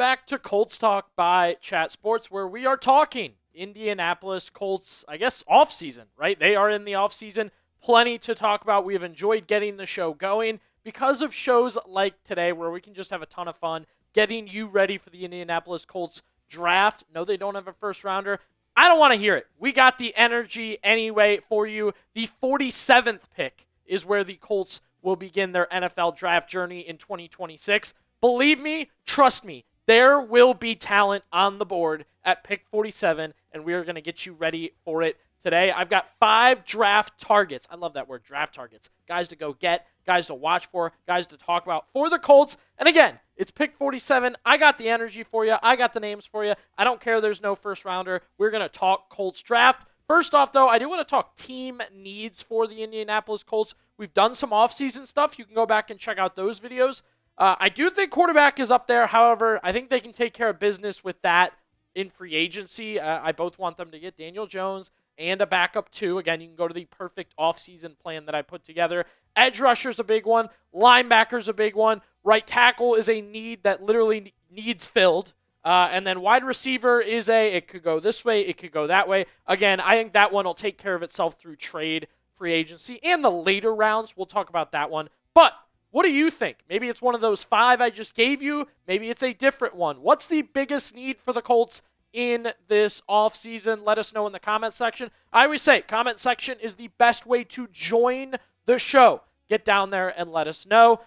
back to Colts Talk by Chat Sports, where we are talking Indianapolis Colts, I guess, offseason, right? They are in the offseason. Plenty to talk about. We have enjoyed getting the show going because of shows like today where we can just have a ton of fun getting you ready for the Indianapolis Colts draft. No, they don't have a first rounder. I don't want to hear it. We got the energy anyway for you. The 47th pick is where the Colts will begin their NFL draft journey in 2026. Believe me, trust me, there will be talent on the board at pick 47, and we are going to get you ready for it today. I've got 5 draft targets. I love that word, draft targets. Guys to go get, guys to watch for, guys to talk about for the Colts. And again, it's pick 47. I got the energy for you. I got the names for you. I don't care there's no first rounder. We're going to talk Colts draft. First off, though, I do want to talk team needs for the Indianapolis Colts. We've done some offseason stuff. You can go back and check out those videos. I do think quarterback is up there. However, I think they can take care of business with that in free agency. I both want them to get Daniel Jones and a backup too. Again, you can go to the perfect offseason plan that I put together. Edge rusher's a big one. Linebacker's a big one. Right tackle is a need that literally needs filled. And then wide receiver is it could go this way, it could go that way. Again, I think that one will take care of itself through trade, free agency, and the later rounds. We'll talk about that one. But what do you think? Maybe it's one of those 5 I just gave you. Maybe it's a different one. What's the biggest need for the Colts in this offseason? Let us know in the comment section. I always say comment section is the best way to join the show. Get down there and let us know.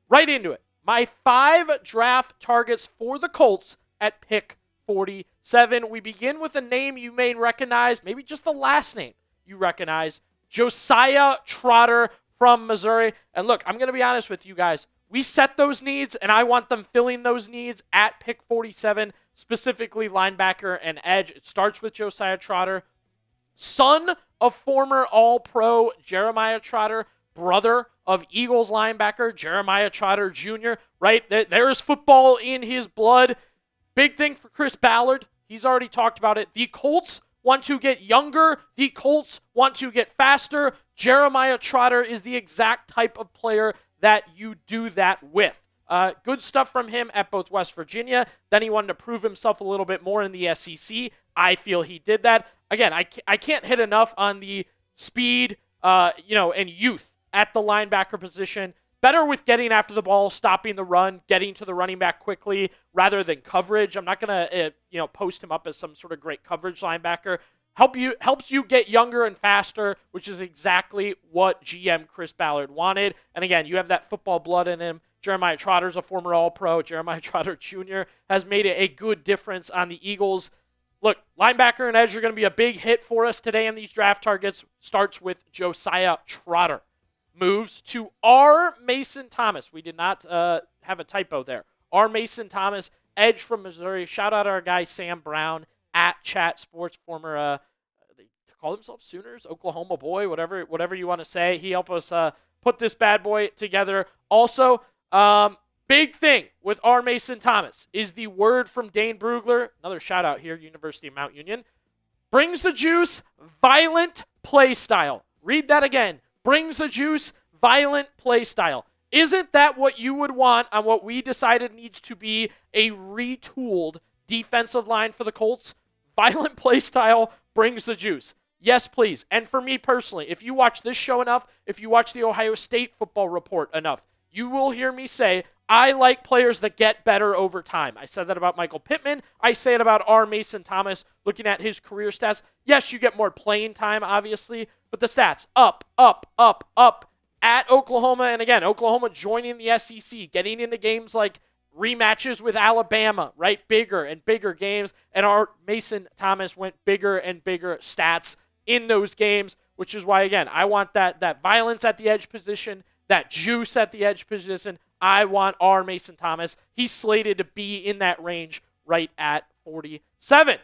Right into it. My 5 draft targets for the Colts at pick 47. We begin with a name you may recognize, maybe just the last name you recognize, Josiah Trotter from Missouri. And look, I'm going to be honest with you guys. We set those needs, and I want them filling those needs at pick 47, specifically linebacker and edge. It starts with Josiah Trotter, son of former All-Pro Jeremiah Trotter, brother of Eagles linebacker Jeremiah Trotter Jr., right? There's football in his blood. Big thing for Chris Ballard. He's already talked about it. The Colts want to get younger. The Colts want to get faster. Jeremiah Trotter is the exact type of player that you do that with. Good stuff from him at both West Virginia. Then he wanted to prove himself a little bit more in the SEC. I feel he did that. Again, I can't hit enough on the speed, and youth at the linebacker position. Better with getting after the ball, stopping the run, getting to the running back quickly rather than coverage. I'm not going to, post him up as some sort of great coverage linebacker. Helps you get younger and faster, which is exactly what GM Chris Ballard wanted. And again, you have that football blood in him. Jeremiah Trotter's a former All-Pro. Jeremiah Trotter Jr. has made a good difference on the Eagles. Look, linebacker and edge are going to be a big hit for us today in these draft targets. Starts with Josiah Trotter. Moves to R. Mason Thomas. We did not have a typo there. R. Mason Thomas, edge from Missouri. Shout out our guy Sam Brown at Chat Sports, former, they call themselves Sooners, Oklahoma boy, whatever you want to say. He helped us put this bad boy together. Also, big thing with R. Mason Thomas is the word from Dane Brugler. Another shout out here, University of Mount Union. Brings the juice, violent play style. Read that again. Brings the juice, violent play style. Isn't that what you would want on what we decided needs to be a retooled defensive line for the Colts? Violent play style brings the juice. Yes, please. And for me personally, if you watch this show enough, if you watch the Ohio State football report enough, you will hear me say, I like players that get better over time. I said that about Michael Pittman. I say it about R. Mason Thomas, looking at his career stats. Yes, you get more playing time, obviously, but the stats, up, at Oklahoma. And again, Oklahoma joining the SEC, getting into games like rematches with Alabama, right? Bigger and bigger games. And our Mason Thomas went bigger and bigger stats in those games, which is why, again, I want that violence at the edge position, that juice at the edge position. I want R. Mason Thomas. He's slated to be in that range right at 47.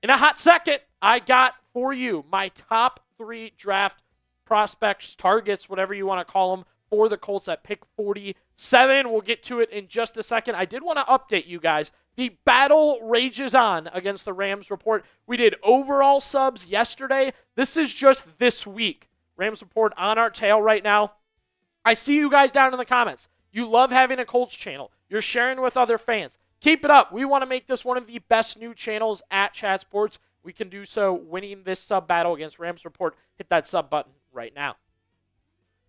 In a hot second, I got for you my top 3 draft prospects, targets, whatever you want to call them, for the Colts at pick 47. We'll get to it in just a second. I did want to update you guys. The battle rages on against the Rams report. We did overall subs yesterday. This is just this week. Rams report on our tail right now. I see you guys down in the comments. You love having a Colts channel. You're sharing with other fans. Keep it up. We want to make this one of the best new channels at Chat Sports. We can do so winning this sub battle against Rams Report. Hit that sub button right now.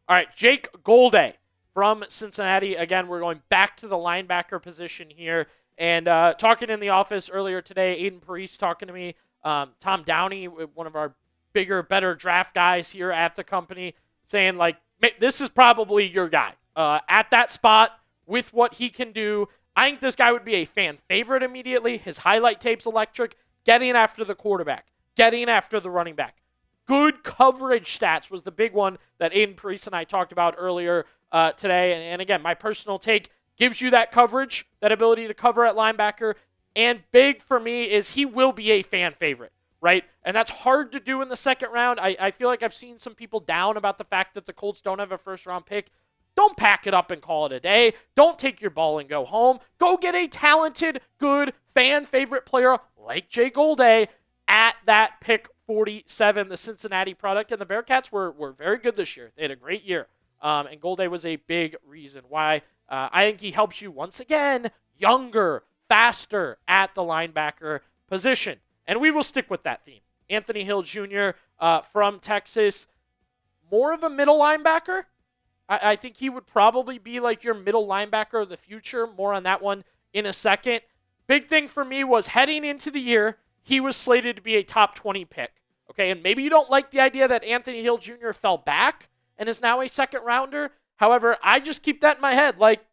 All right, Jake Golday from Cincinnati. Again, we're going back to the linebacker position here. And talking in the office earlier today, Aiden Parise talking to me, Tom Downey, one of our bigger, better draft guys here at the company, saying, like, this is probably your guy. At that spot, with what he can do, I think this guy would be a fan favorite immediately. His highlight tape's electric. Getting after the quarterback. Getting after the running back. Good coverage stats was the big one that Aiden Parise and I talked about earlier today. And again, my personal take, gives you that coverage, that ability to cover at linebacker. And big for me is he will be a fan favorite, right? And that's hard to do in the second round. I feel like I've seen some people down about the fact that the Colts don't have a first-round pick. Don't pack it up and call it a day. Don't take your ball and go home. Go get a talented, good, fan favorite player like Jay Golday at that pick 47, the Cincinnati product. And the Bearcats were very good this year. They had a great year. And Golday was a big reason why. I think he helps you, once again, younger, faster at the linebacker position. And we will stick with that theme. Anthony Hill Jr. From Texas, more of a middle linebacker. I think he would probably be like your middle linebacker of the future. More on that one in a second. Big thing for me was heading into the year, he was slated to be a top 20 pick. Okay, and maybe you don't like the idea that Anthony Hill Jr. fell back and is now a second rounder. However, I just keep that in my head. Like,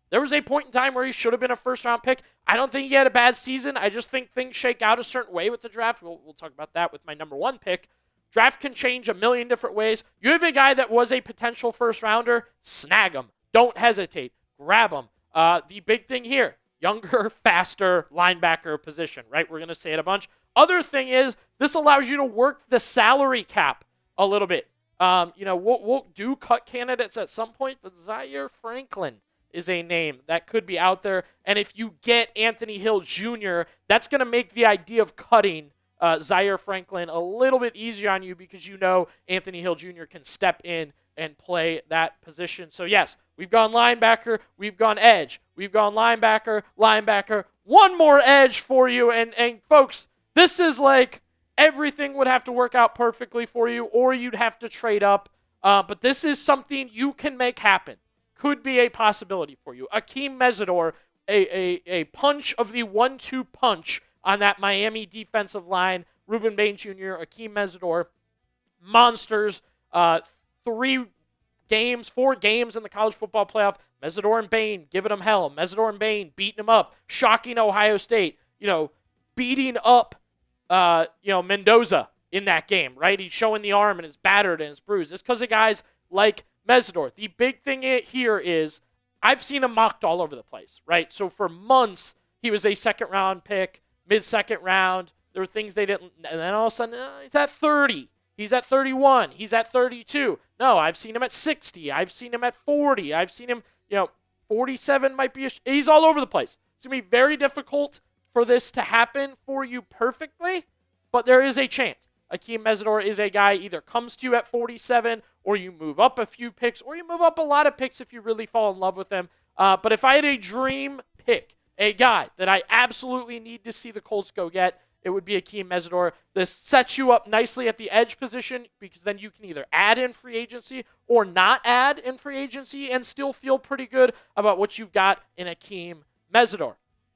there was a point in time where he should have been a first-round pick. I don't think he had a bad season. I just think things shake out a certain way with the draft. We'll talk about that with my number one pick. Draft can change a million different ways. You have a guy that was a potential first-rounder, snag him. Don't hesitate. Grab him. The big thing here, younger, faster linebacker position, right? We're going to say it a bunch. Other thing is, this allows you to work the salary cap a little bit. We'll do cut candidates at some point, but Zaire Franklin is a name that could be out there. And if you get Anthony Hill Jr., that's going to make the idea of cutting Zaire Franklin a little bit easier on you because you know Anthony Hill Jr. can step in and play that position. So, yes, we've gone linebacker, we've gone edge, we've gone linebacker, one more edge for you. And folks, this is like everything would have to work out perfectly for you or you'd have to trade up. But this is something you can make happen. Could be a possibility for you. Akheem Mesidor, a punch of the 1-2 punch on that Miami defensive line. Ruben Bain Jr., Akheem Mesidor, monsters. 4 games in the college football playoff. Mesidor and Bain giving them hell. Mesidor and Bain beating them up. Shocking Ohio State. Beating up, Mendoza in that game, right? He's showing the arm and it's battered and it's bruised. It's because of guys like Mesidor. The big thing here is I've seen him mocked all over the place, right? So for months, he was a second-round pick, mid-second round. There were things they didn't, and then all of a sudden, he's at 30. He's at 31. He's at 32. No, I've seen him at 60. I've seen him at 40. I've seen him, 47 might be, he's all over the place. It's going to be very difficult for this to happen for you perfectly, but there is a chance. Akheem Mesidor is a guy either comes to you at 47 or you move up a few picks or you move up a lot of picks if you really fall in love with him. But if I had a dream pick, a guy that I absolutely need to see the Colts go get, it would be Akheem Mesidor. This sets you up nicely at the edge position because then you can either add in free agency or not add in free agency and still feel pretty good about what you've got in Akheem Mesidor.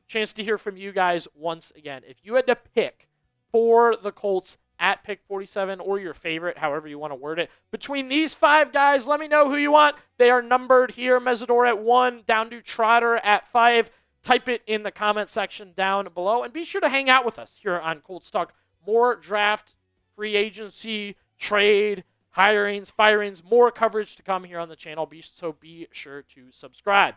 Chance to hear from you guys once again. If you had to pick for the Colts at pick 47 or your favorite, however you want to word it, between these 5 guys, let me know who you want. They are numbered here. Mesidor at 1, down to Trotter at 5. Type it in the comment section down below. And be sure to hang out with us here on Colts Talk. More draft, free agency, trade, hirings, firings, more coverage to come here on the channel. Be sure to subscribe.